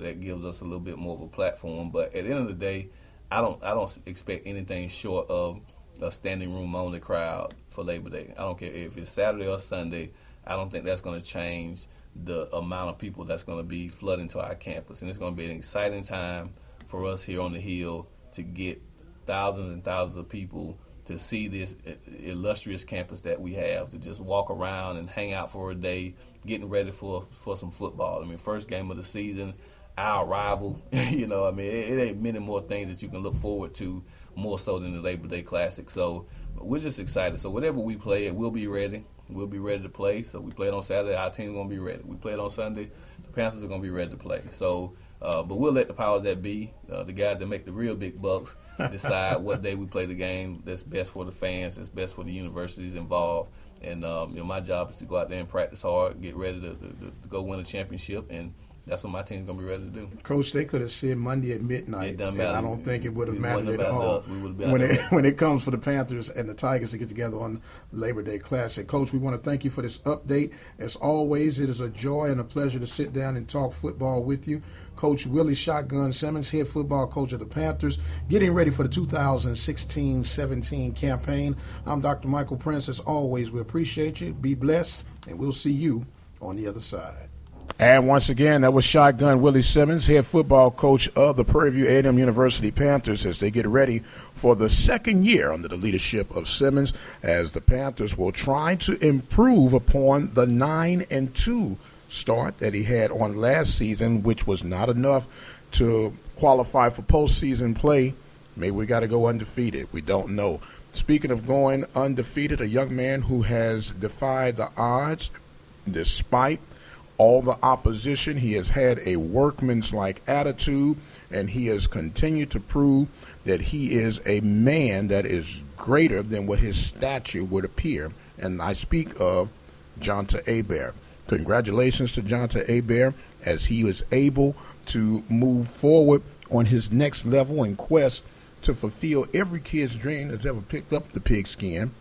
that gives us a little bit more of a platform. But at the end of the day, I don't expect anything short of a standing room only crowd for Labor Day. I don't care if it's Saturday or Sunday. I don't think that's going to change the amount of people that's going to be flooding to our campus, and it's going to be an exciting time for us here on the Hill to get thousands and thousands of people to see this illustrious campus that we have, to just walk around and hang out for a day, getting ready for some football. I mean, first game of the season, our rival, it ain't many more things that you can look forward to more so than the Labor Day Classic. So we're just excited. So whatever we play, we'll be ready. We'll be ready to play. So we play it on Saturday, our team's going to be ready. We play it on Sunday, the Panthers are going to be ready to play. So, but we'll let the powers that be, the guys that make the real big bucks, decide what day we play the game that's best for the fans, that's best for the universities involved. And my job is to go out there and practice hard, get ready to go win a championship, and that's what my team's going to be ready to do. Coach, they could have said Monday at midnight, and I don't think it would have mattered at all when it comes for the Panthers and the Tigers to get together on Labor Day Classic. Coach, we want to thank you for this update. As always, it is a joy and a pleasure to sit down and talk football with you. Coach Willie "Shotgun" Simmons, head football coach of the Panthers, getting ready for the 2016-17 campaign. I'm Dr. Michael Prince. As always, we appreciate you. Be blessed, and we'll see you on the other side. And once again, that was Shotgun Willie Simmons, head football coach of the Prairie View A&M University Panthers, as they get ready for the second year under the leadership of Simmons, as the Panthers will try to improve upon the 9-2 start that he had on last season, which was not enough to qualify for postseason play. Maybe we got to go undefeated. We don't know. Speaking of going undefeated, a young man who has defied the odds despite all the opposition. He has had a workman's-like attitude, and he has continued to prove that he is a man that is greater than what his stature would appear. And I speak of Johnta Hebert. Congratulations to Johnta Hebert, as he was able to move forward on his next level in quest to fulfill every kid's dream that's ever picked up the pigskin,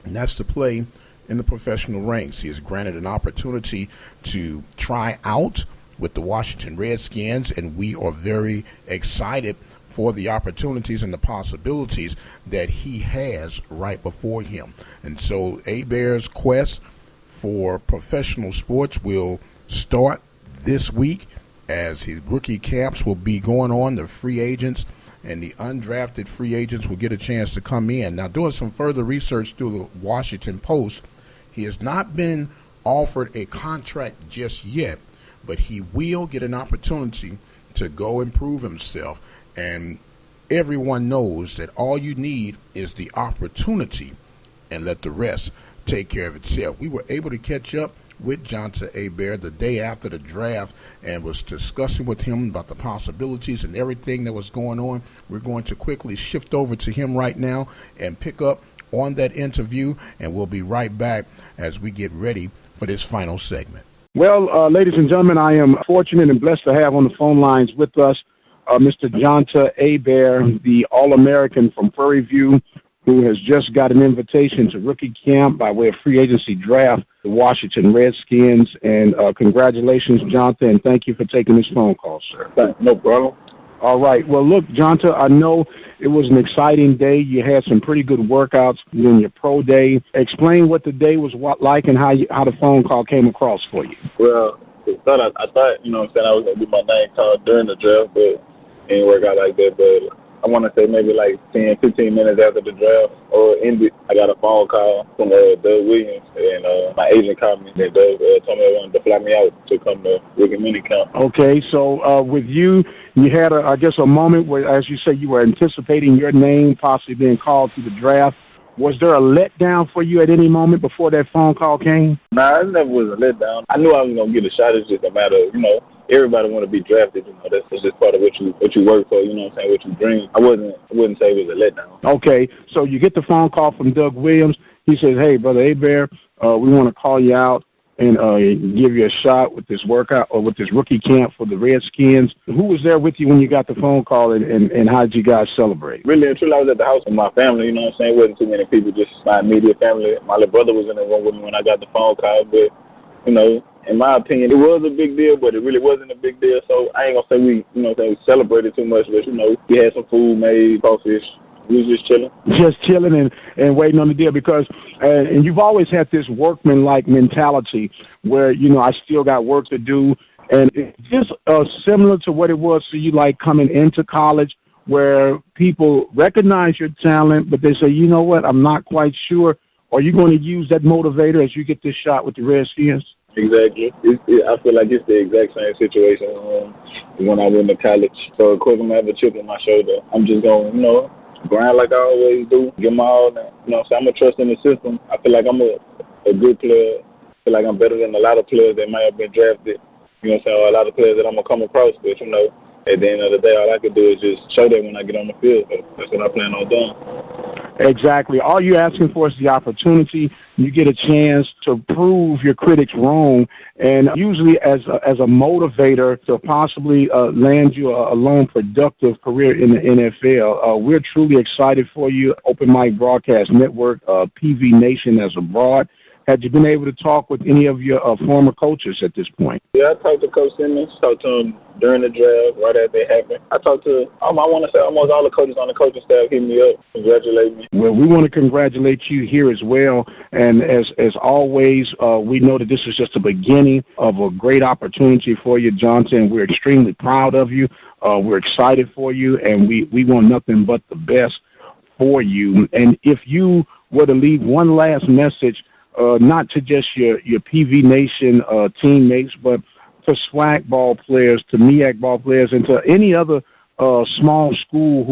and that's to play in the professional ranks. He is granted an opportunity to try out with the Washington Redskins, and we are very excited for the opportunities and the possibilities that he has right before him. And so Hebert's quest for professional sports will start this week, as his rookie camps will be going on. The free agents and the undrafted free agents will get a chance to come in. Now, doing some further research through the Washington Post, he has not been offered a contract just yet, but he will get an opportunity to go improve himself. And everyone knows that all you need is the opportunity, and let the rest take care of itself. We were able to catch up with Johnta Hebert the day after the draft and was discussing with him about the possibilities and everything that was going on. We're going to quickly shift over to him right now and pick up on that interview, and we'll be right back as we get ready for this final segment. Well, ladies and gentlemen, I am fortunate and blessed to have on the phone lines with us Mr. Johnta Hebert, the All-American from Prairie View, who has just got an invitation to rookie camp by way of free agency draft, the Washington Redskins. And congratulations, Johnta, and thank you for taking this phone call, sir. No problem. All right. Well, look, Johnta, I know it was an exciting day. You had some pretty good workouts in your pro day. Explain what the day was like and how the phone call came across for you. Well, I thought, I was going to do my name called during the draft, but it didn't work out like that. But I want to say maybe like 10, 15 minutes after the draft or ended, I got a phone call from Doug Williams, and my agent called me, and Doug told me they wanted to fly me out to come to rookie mini camp. Okay, so with you had, a moment where, as you say, you were anticipating your name possibly being called to the draft. Was there a letdown for you at any moment before that phone call came? Nah, it never was a letdown. I knew I was going to get a shot. It's just a matter of, everybody want to be drafted. That's just part of what you work for, what you dream. I wouldn't say it was a letdown. Okay, so you get the phone call from Doug Williams. He says, hey, Brother Hebert, we want to call you out and give you a shot with this workout or with this rookie camp for the Redskins. Who was there with you when you got the phone call, and how did you guys celebrate? Really and truly, I was at the house with my family, It wasn't too many people, just my immediate family. My little brother was in the room with me when I got the phone call, but, in my opinion, it was a big deal, but it really wasn't a big deal. So I ain't gonna say we celebrated too much, but we had some food made, crawfish. We was just chilling and waiting on the deal because and you've always had this workman-like mentality where I still got work to do, and it's just similar to what it was for you, like coming into college, where people recognize your talent, but they say, you know what, I'm not quite sure. Are you going to use that motivator as you get this shot with the Redskins? Exactly. I feel like it's the exact same situation when I went to college. So, of course, I'm going to have a chip on my shoulder. I'm just going to, grind like I always do, give my all. So I'm a trust in the system. I feel like I'm a good player. I feel like I'm better than a lot of players that might have been drafted. A lot of players that I'm going to come across with, At the end of the day, all I can do is just show that when I get on the field. That's what I plan on doing. Exactly. All you're asking for is the opportunity. You get a chance to prove your critics wrong, and usually as a motivator to possibly land you a long, productive career in the NFL. We're truly excited for you. Open Mic Broadcast Network, PV Nation as abroad. Had you been able to talk with any of your former coaches at this point? Yeah, I talked to Coach Simmons, talked to him during the draft, right after it happened. I talked to, I want to say almost all the coaches on the coaching staff hit me up, congratulate me. Well, we want to congratulate you here as well. And as always, we know that this is just the beginning of a great opportunity for you, Johnta, and we're extremely proud of you. We're excited for you, and we want nothing but the best for you. And if you were to leave one last message, not to just your PV Nation teammates, but to SWAC ball players, to MEAC ball players, and to any other small school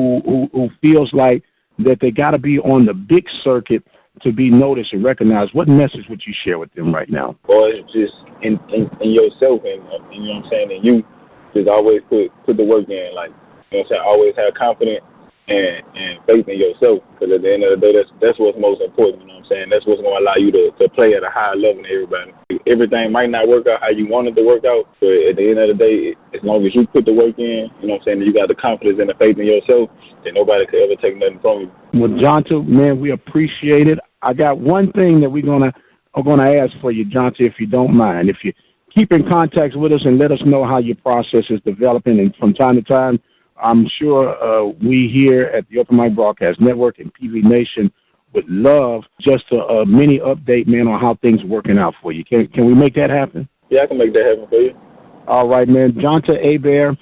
who feels like that they got to be on the big circuit to be noticed and recognized, what message would you share with them right now? Boy, it's just in yourself, and you know what I'm saying, and you just always put the work in, like, you know what I'm saying, always have confidence and faith in yourself, because at the end of the day, that's what's most important, you know what I'm saying? That's what's going to allow you to play at a higher level than everybody. Everything might not work out how you want it to work out, but at the end of the day, as long as you put the work in, you know what I'm saying, you got the confidence and the faith in yourself, then nobody could ever take nothing from you. Well, Johnta, man, we appreciate it. I got one thing that we're gonna ask for you, Johnta, if you don't mind. If you keep in contact with us and let us know how your process is developing, and from time to time, I'm sure we here at the Open Mic Broadcast Network and PV Nation would love just a mini update, man, on how things are working out for you. Can we make that happen? Yeah, I can make that happen for you. All right, man. Johnta Hebert,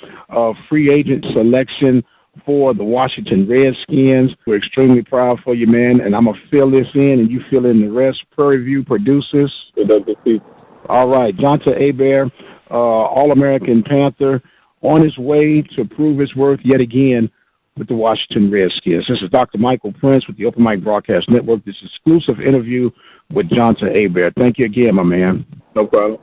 free agent selection for the Washington Redskins. We're extremely proud for you, man, and I'm going to fill this in, and you fill in the rest. Prairie View producers. Productive people. All right, Johnta Hebert, All-American Panther, on his way to prove his worth yet again with the Washington Redskins. This is Dr. Michael Prince with the Open Mic Broadcast Network. This exclusive interview with Johnta Hebert. Thank you again, my man. No problem.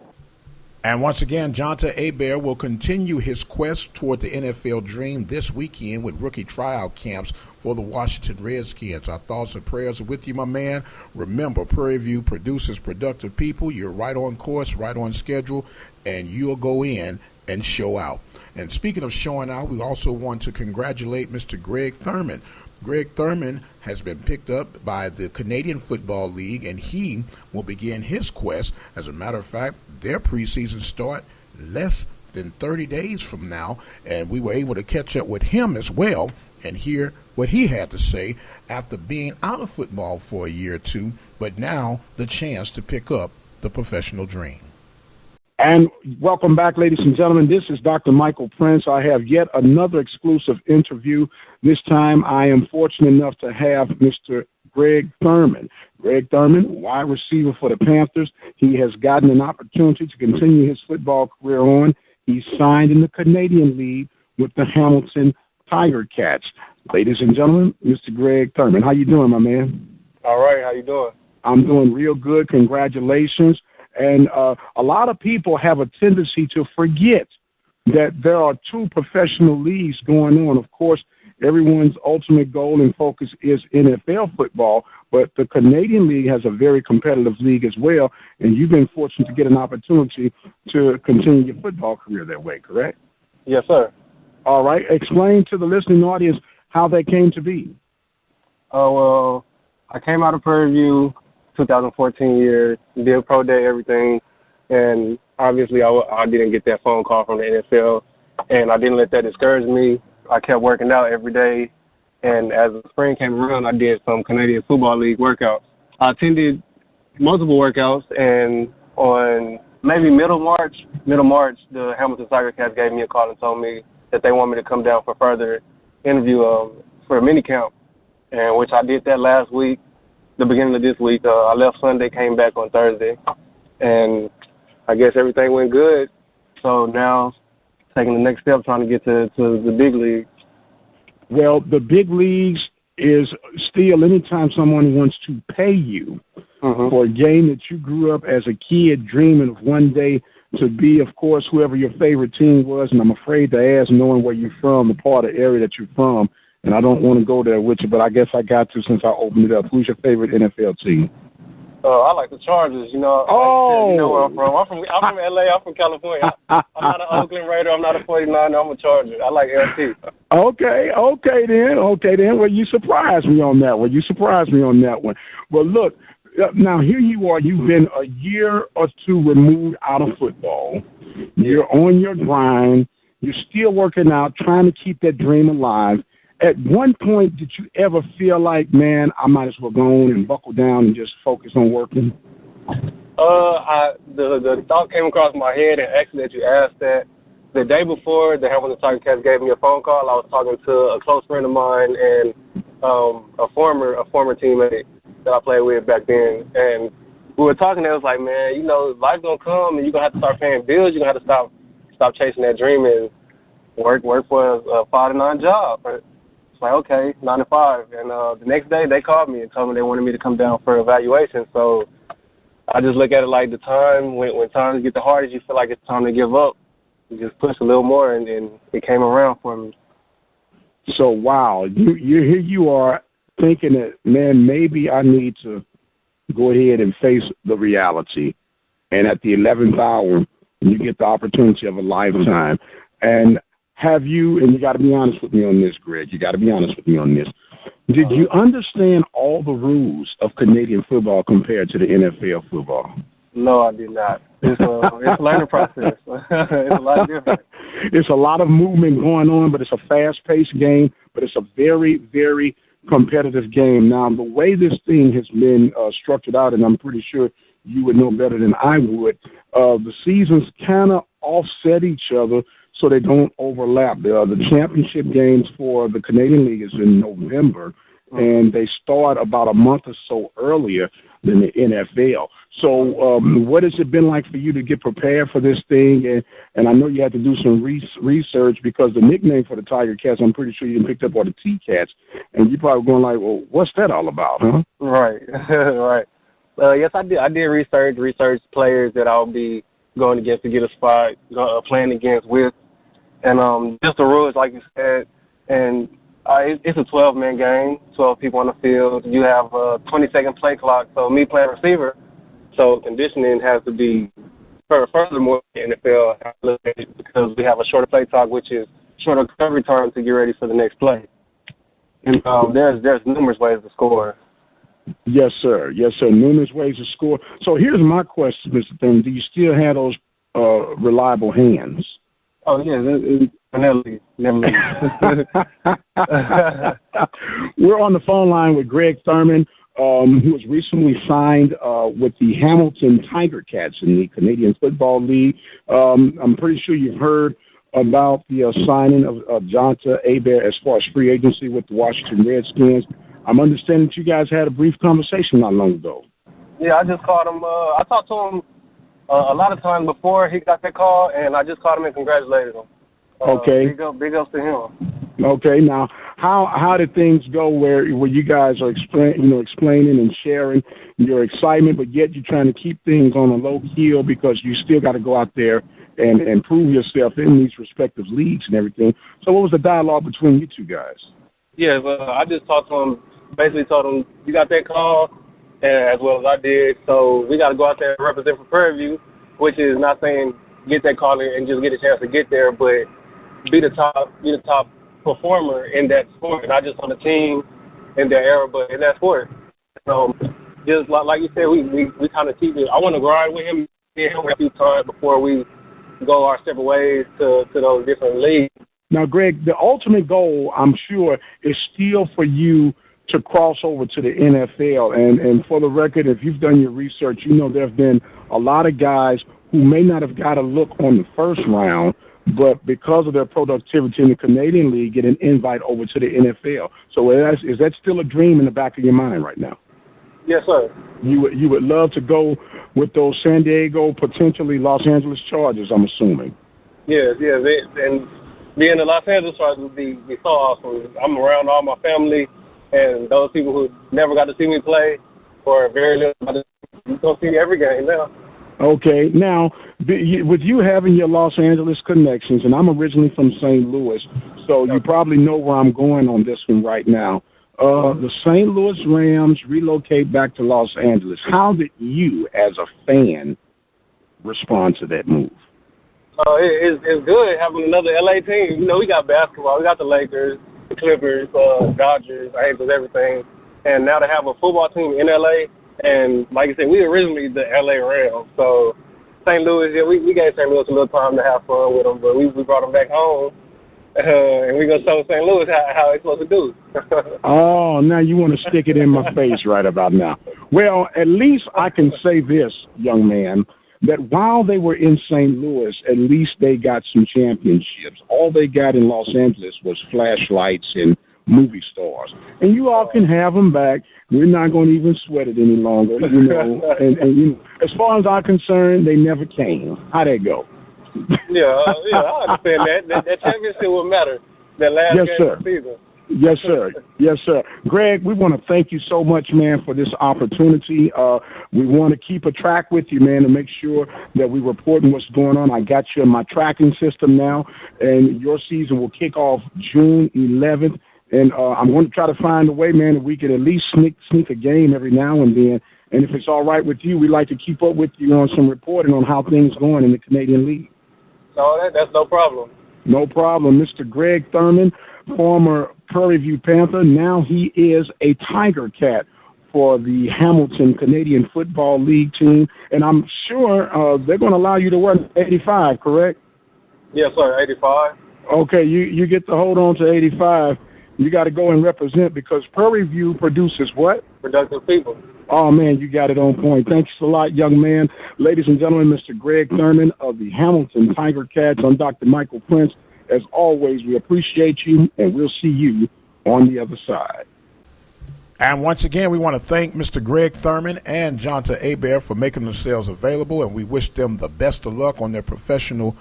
And once again, Johnta Hebert will continue his quest toward the NFL dream this weekend with rookie tryout camps for the Washington Redskins. Our thoughts and prayers are with you, my man. Remember, Prairie View produces productive people. You're right on course, right on schedule, and you'll go in and show out. And speaking of showing out, we also want to congratulate Mr. Greg Thurmond. Greg Thurmond has been picked up by the Canadian Football League, and he will begin his quest. As a matter of fact, their preseason start less than 30 days from now, and we were able to catch up with him as well and hear what he had to say after being out of football for a year or two, but now the chance to pick up the professional dream. And welcome back, ladies and gentlemen. This is Dr. Michael Prince. I have yet another exclusive interview. This time I am fortunate enough to have Mr. Greg Thurmond. Greg Thurmond, wide receiver for the Panthers. He has gotten an opportunity to continue his football career on. He signed in the Canadian League with the Hamilton Tiger Cats. Ladies and gentlemen, Mr. Greg Thurmond. How you doing, my man? All right. How you doing? I'm doing real good. Congratulations. And a lot of people have a tendency to forget that there are two professional leagues going on. Of course, everyone's ultimate goal and focus is NFL football, but the Canadian League has a very competitive league as well, and you've been fortunate to get an opportunity to continue your football career that way, correct? Yes, sir. All right. Explain to the listening audience how that came to be. Oh, well, I came out of Prairie View 2014 year, did pro day, everything, and obviously I didn't get that phone call from the NFL, and I didn't let that discourage me. I kept working out every day, and as the spring came around, I did some Canadian Football League workouts. I attended multiple workouts, and on maybe middle March, the Hamilton Tiger Cats gave me a call and told me that they want me to come down for further interview for a mini camp, and which I did that last week. The beginning of this week, I left Sunday, came back on Thursday, and I guess everything went good. So now, taking the next step, trying to get to the big league. Well, the big leagues is still anytime someone wants to pay you for a game that you grew up as a kid dreaming of one day to be, of course, whoever your favorite team was. And I'm afraid to ask, knowing where you're from, the part of the area that you're from. And I don't want to go there with you, but I guess I got to since I opened it up. Who's your favorite NFL team? I like the Chargers, you know. Oh! You know where I'm from. I'm from LA. I'm from California. I'm not an Oakland Raider. I'm not a 49er. I'm a Charger. I like LT. Okay then. Well, you surprised me on that one. Well, look, now here you are. You've been a year or two removed out of football. You're on your grind. You're still working out, trying to keep that dream alive. At one point, did you ever feel like, man, I might as well go on and buckle down and just focus on working? The thought came across my head, and actually that you asked that. The day before the Hamilton Tiger Cats gave me a phone call, I was talking to a close friend of mine and a former teammate that I played with back then. And we were talking, and it was like, man, you know, life's going to come, and you're going to have to start paying bills. You're going to have to stop chasing that dream and work for a 5-to-9 job. It's like, okay, 9 to 5. And the next day they called me and told me they wanted me to come down for evaluation. So I just look at it like the time, when times get the hardest, you feel like it's time to give up. You just push a little more, and it came around for me. So, wow, here you are thinking that, man, maybe I need to go ahead and face the reality. And at the 11th hour, you get the opportunity of a lifetime. And have you, and you got to be honest with me on this, Greg, did you understand all the rules of Canadian football compared to the NFL football? No, I did not. It's a learning process. It's a lot different. It's a lot of movement going on, but it's a fast-paced game, but it's a very, very competitive game. Now, the way this thing has been structured out, and I'm pretty sure you would know better than I would, the seasons kind of offset each other so they don't overlap. The championship games for the Canadian League is in November, and they start about a month or so earlier than the NFL. So what has it been like for you to get prepared for this thing? And I know you had to do some research because the nickname for the Tiger Cats, I'm pretty sure you picked up, are the T-Cats, and you're probably going like, well, what's that all about, huh? Right, right. Yes, I did. I did research players that I'll be going against to get a spot, playing against with, and just the rules, like you said. And It's a 12-man game, 12 people on the field. You have a 20-second play clock, so me playing receiver, so conditioning has to be furthermore in the NFL because we have a shorter play clock, which is shorter recovery time to get ready for the next play. And there's numerous ways to score. Yes, sir. Yes, sir. Numerous ways to score. So here's my question, Mr. Thurmond. Do you still have those reliable hands? Oh, yeah, never. We're on the phone line with Greg Thurmond, who was recently signed with the Hamilton Tiger Cats in the Canadian Football League. I'm pretty sure you've heard about the signing of Johnta as far as free agency with the Washington Redskins. I'm understanding that you guys had a brief conversation not long ago. Yeah, I just called him. I talked to him a lot of times before he got that call, and I just called him and congratulated him. Okay. Big ups to him. Okay. Now, how did things go where you guys are explaining and sharing your excitement, but yet you're trying to keep things on a low keel because you still got to go out there and prove yourself in these respective leagues and everything. So what was the dialogue between you two guys? Yeah, I just talked to him, basically told him, you got that call, and as well as I did, so we got to go out there and represent for Prairie View, which is not saying get that call and just get a chance to get there, but be the top performer in that sport, not just on the team in that era, but in that sport. So just like you said, we kind of keep it. I want to grind with him a few times before we go our separate ways to those different leagues. Now, Greg, the ultimate goal, I'm sure, is still for you to cross over to the NFL. And for the record, if you've done your research, you know there have been a lot of guys who may not have got a look on the first round, but because of their productivity in the Canadian League, get an invite over to the NFL. So is that still a dream in the back of your mind right now? Yes, sir. You would love to go with those San Diego, potentially Los Angeles Chargers, I'm assuming. Yes, and being the Los Angeles Chargers would be so awesome. I'm around all my family, and those people who never got to see me play or very little, you don't see me every game now. Okay. Now, with you having your Los Angeles connections, and I'm originally from St. Louis, so you probably know where I'm going on this one right now. The St. Louis Rams relocate back to Los Angeles. How did you, as a fan, respond to that move? It's good having another LA team. You know, we got basketball. We got the Lakers, the Clippers, Dodgers, Angels, everything. And now to have a football team in LA, and like I said, we originally the LA Rams. So St. Louis, yeah, we gave St. Louis a little time to have fun with them, but we brought them back home. And we're going to show St. Louis how it's supposed to do. Oh, now you want to stick it in my face right about now. Well, at least I can say this, young man, that while they were in St. Louis, at least they got some championships. All they got in Los Angeles was flashlights and movie stars. And you all can have them back. We're not going to even sweat it any longer, you know. and you know, as far as I'm concerned, they never came. How'd that go? Yeah, I understand that. That championship will matter. That last game of the season. Yes, sir. Yes, sir. Greg, we want to thank you so much, man, for this opportunity. We want to keep a track with you, man, to make sure that we reporting what's going on. I got you in my tracking system now, and your season will kick off June 11th. And I'm going to try to find a way, man, that we could at least sneak a game every now and then. And if it's all right with you, we'd like to keep up with you on some reporting on how things are going in the Canadian League. No, that's no problem. No problem. Mr. Greg Thurmond, former Prairie View Panther. Now he is a Tiger Cat for the Hamilton Canadian Football League team. And I'm sure they're going to allow you to wear 85, correct? Yes, sir, 85. Okay, you get to hold on to 85. You got to go and represent because Prairie View produces what? Productive people. Oh, man, you got it on point. Thanks a lot, young man. Ladies and gentlemen, Mr. Greg Thurmond of the Hamilton Tiger Cats. I'm Dr. Michael Prince. As always, we appreciate you, and we'll see you on the other side. And once again, we want to thank Mr. Greg Thurmond and Johnta for making themselves available, and we wish them the best of luck on their professional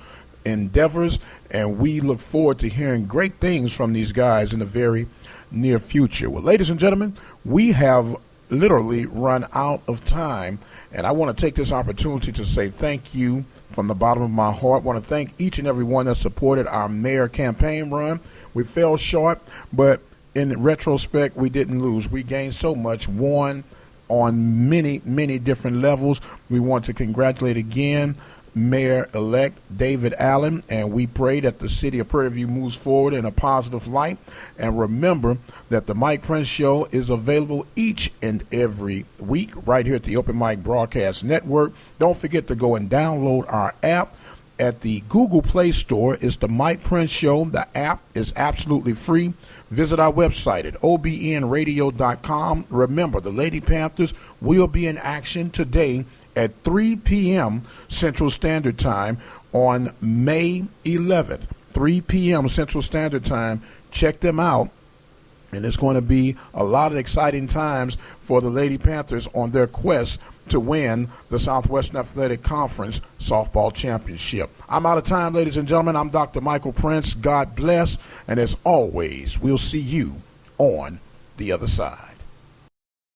endeavors, and we look forward to hearing great things from these guys in the very near future. Well, ladies and gentlemen, we have literally run out of time, and I want to take this opportunity to say thank you from the bottom of my heart. I want to thank each and every one that supported our mayor campaign run. We fell short, but in retrospect, we didn't lose. We gained so much, won on many, many different levels. We want to congratulate again Mayor-elect David Allen, and we pray that the city of Prairie View moves forward in a positive light. And remember that the Mike Prince Show is available each and every week right here at the Open Mic Broadcast Network. Don't forget to go and download our app at the Google Play Store. It's the Mike Prince Show. The app is absolutely free. Visit our website at obn-radio.com. Remember, the Lady Panthers will be in action today at 3 p.m. Central Standard Time on May 11th. 3 p.m. Central Standard Time. Check them out. And it's going to be a lot of exciting times for the Lady Panthers on their quest to win the Southwestern Athletic Conference Softball Championship. I'm out of time, ladies and gentlemen. I'm Dr. Michael Prince. God bless. And as always, we'll see you on the other side.